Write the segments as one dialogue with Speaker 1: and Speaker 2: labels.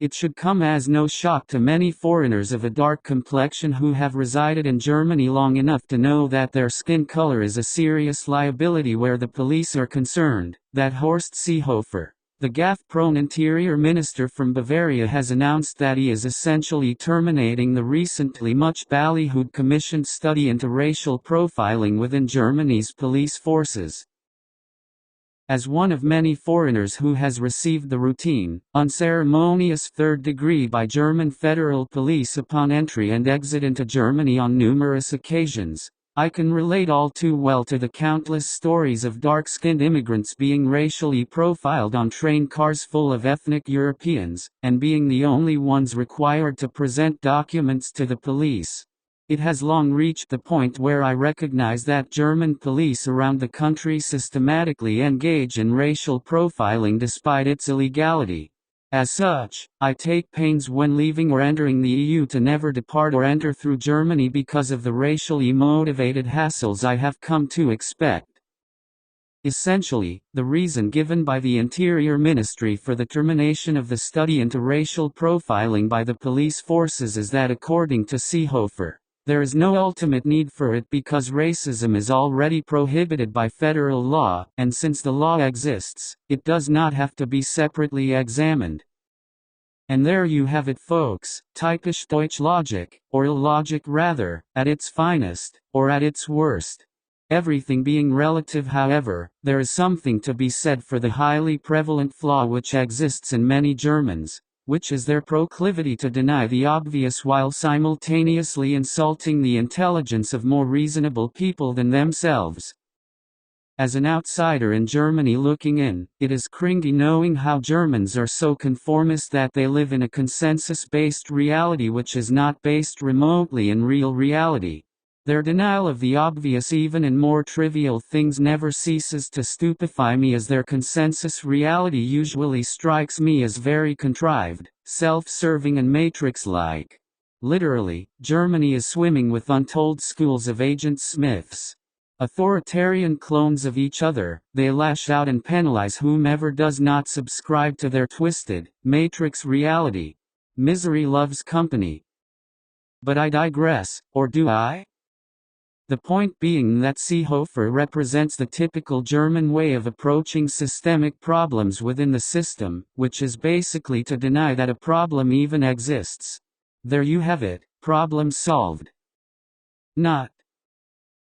Speaker 1: It should come as no shock to many foreigners of a dark complexion who have resided in Germany long enough to know that their skin color is a serious liability where the police are concerned, that Horst Seehofer, the gaffe-prone interior minister from Bavaria, has announced that he is essentially terminating the recently much ballyhooed commissioned study into racial profiling within Germany's police forces. As one of many foreigners who has received the routine, unceremonious third degree by German federal police upon entry and exit into Germany on numerous occasions, I can relate all too well to the countless stories of dark-skinned immigrants being racially profiled on train cars full of ethnic Europeans, and being the only ones required to present documents to the police. It has long reached the point where I recognize that German police around the country systematically engage in racial profiling despite its illegality. As such, I take pains when leaving or entering the EU to never depart or enter through Germany because of the racially motivated hassles I have come to expect. Essentially, the reason given by the Interior Ministry for the termination of the study into racial profiling by the police forces is that, according to Seehofer, there is no ultimate need for it because racism is already prohibited by federal law, and since the law exists, it does not have to be separately examined. And there you have it, folks, typisch Deutsch logic, or illogic rather, at its finest, or at its worst. Everything being relative, however, there is something to be said for the highly prevalent flaw which exists in many Germans, which is their proclivity to deny the obvious while simultaneously insulting the intelligence of more reasonable people than themselves. As an outsider in Germany looking in, it is cringy knowing how Germans are so conformist that they live in a consensus-based reality which is not based remotely in real reality. Their denial of the obvious even in more trivial things never ceases to stupefy me, as their consensus reality usually strikes me as very contrived, self-serving and matrix-like. Literally, Germany is swimming with untold schools of agent Smiths. Authoritarian clones of each other, they lash out and penalize whomever does not subscribe to their twisted, matrix reality. Misery loves company. But I digress, or do I? The point being that Seehofer represents the typical German way of approaching systemic problems within the system, which is basically to deny that a problem even exists. There you have it, problem solved. Not.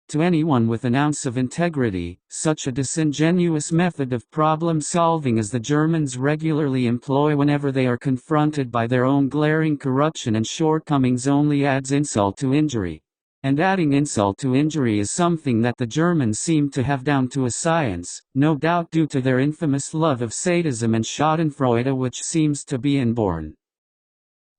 Speaker 1: To anyone with an ounce of integrity, such a disingenuous method of problem solving as the Germans regularly employ whenever they are confronted by their own glaring corruption and shortcomings only adds insult to injury. And adding insult to injury is something that the Germans seem to have down to a science, no doubt due to their infamous love of sadism and schadenfreude which seems to be inborn.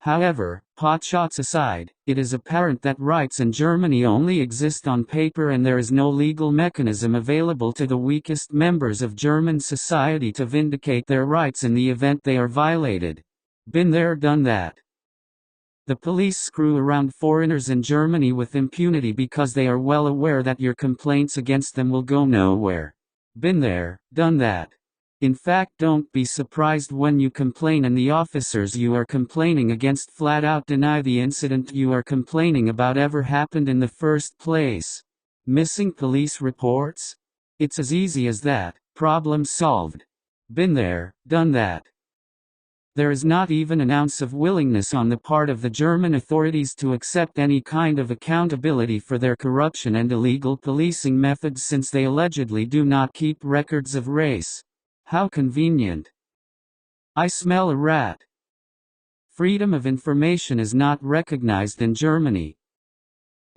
Speaker 1: However, potshots aside, it is apparent that rights in Germany only exist on paper and there is no legal mechanism available to the weakest members of German society to vindicate their rights in the event they are violated. Been there, done that. The police screw around foreigners in Germany with impunity because they are well aware that your complaints against them will go nowhere. Been there, done that. In fact, don't be surprised when you complain and the officers you are complaining against flat out deny the incident you are complaining about ever happened in the first place. Missing police reports? It's as easy as that. Problem solved. Been there, done that. There is not even an ounce of willingness on the part of the German authorities to accept any kind of accountability for their corruption and illegal policing methods, since they allegedly do not keep records of race. How convenient. I smell a rat. Freedom of information is not recognized in Germany.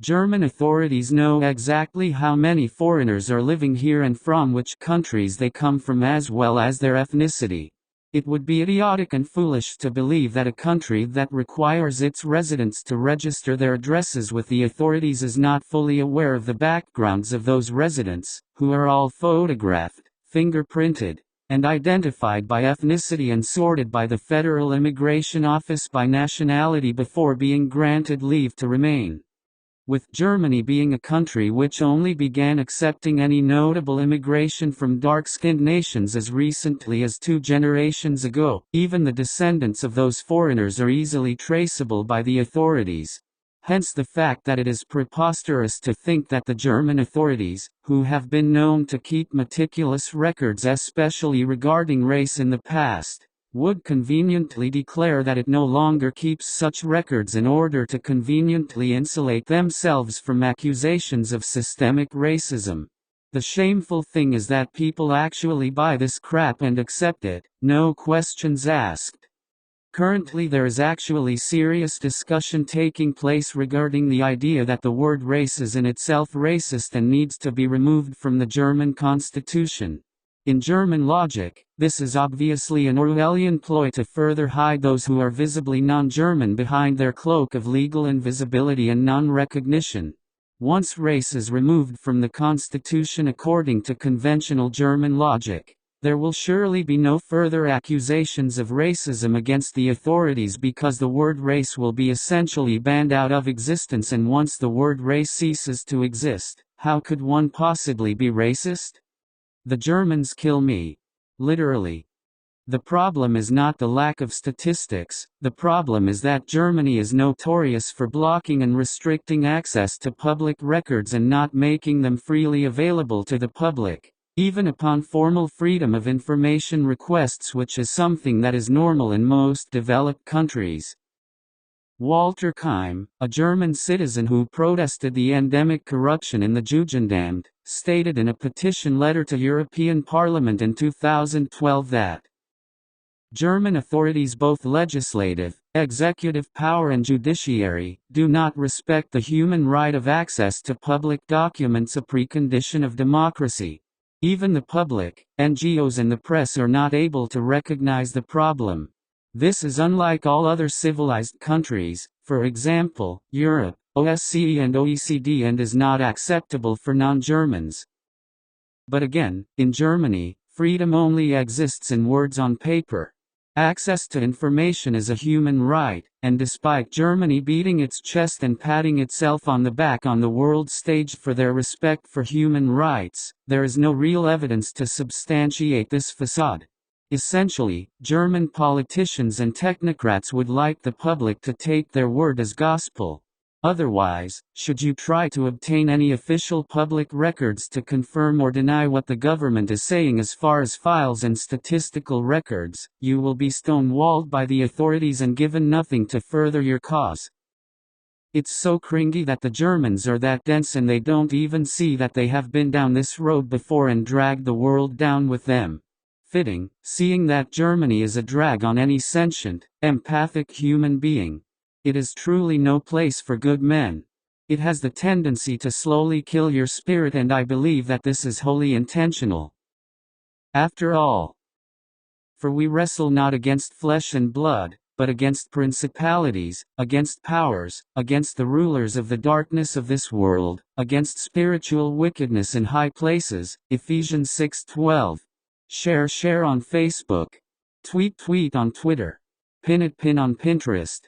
Speaker 1: German authorities know exactly how many foreigners are living here and from which countries they come from, as well as their ethnicity. It would be idiotic and foolish to believe that a country that requires its residents to register their addresses with the authorities is not fully aware of the backgrounds of those residents, who are all photographed, fingerprinted, and identified by ethnicity and sorted by the Federal Immigration Office by nationality before being granted leave to remain. with Germany being a country which only began accepting any notable immigration from dark-skinned nations as recently as 2 generations ago. Even the descendants of those foreigners are easily traceable by the authorities. Hence the fact that it is preposterous to think that the German authorities, who have been known to keep meticulous records especially regarding race in the past, would conveniently declare that it no longer keeps such records in order to conveniently insulate themselves from accusations of systemic racism. The shameful thing is that people actually buy this crap and accept it, no questions asked. Currently there is actually serious discussion taking place regarding the idea that the word race is in itself racist and needs to be removed from the German constitution. In German logic, this is obviously an Orwellian ploy to further hide those who are visibly non-German behind their cloak of legal invisibility and non-recognition. Once race is removed from the constitution according to conventional German logic, there will surely be no further accusations of racism against the authorities because the word race will be essentially banned out of existence, and once the word race ceases to exist, how could one possibly be racist? The Germans kill me. Literally. The problem is not the lack of statistics, the problem is that Germany is notorious for blocking and restricting access to public records and not making them freely available to the public, even upon formal freedom of information requests, which is something that is normal in most developed countries. Walter Keim, a German citizen who protested the endemic corruption in the Jugendamt, stated in a petition letter to European Parliament in 2012 that German authorities, both legislative, executive power and judiciary, do not respect the human right of access to public documents, a precondition of democracy. Even the public, NGOs and the press are not able to recognize the problem. This is unlike all other civilized countries, for example, Europe, OSCE and OECD, and is not acceptable for non-Germans. But again, in Germany, freedom only exists in words on paper. Access to information is a human right, and despite Germany beating its chest and patting itself on the back on the world stage for their respect for human rights, there is no real evidence to substantiate this facade. Essentially, German politicians and technocrats would like the public to take their word as gospel. Otherwise, should you try to obtain any official public records to confirm or deny what the government is saying as far as files and statistical records, you will be stonewalled by the authorities and given nothing to further your cause. It's so cringy that the Germans are that dense and they don't even see that they have been down this road before and dragged the world down with them. Fitting, seeing that Germany is a drag on any sentient, empathic human being. It is truly no place for good men. It has the tendency to slowly kill your spirit, and I believe that this is wholly intentional. After all, for we wrestle not against flesh and blood, but against principalities, against powers, against the rulers of the darkness of this world, against spiritual wickedness in high places. Ephesians 6:12. Share on Facebook. Tweet on Twitter. Pin on Pinterest.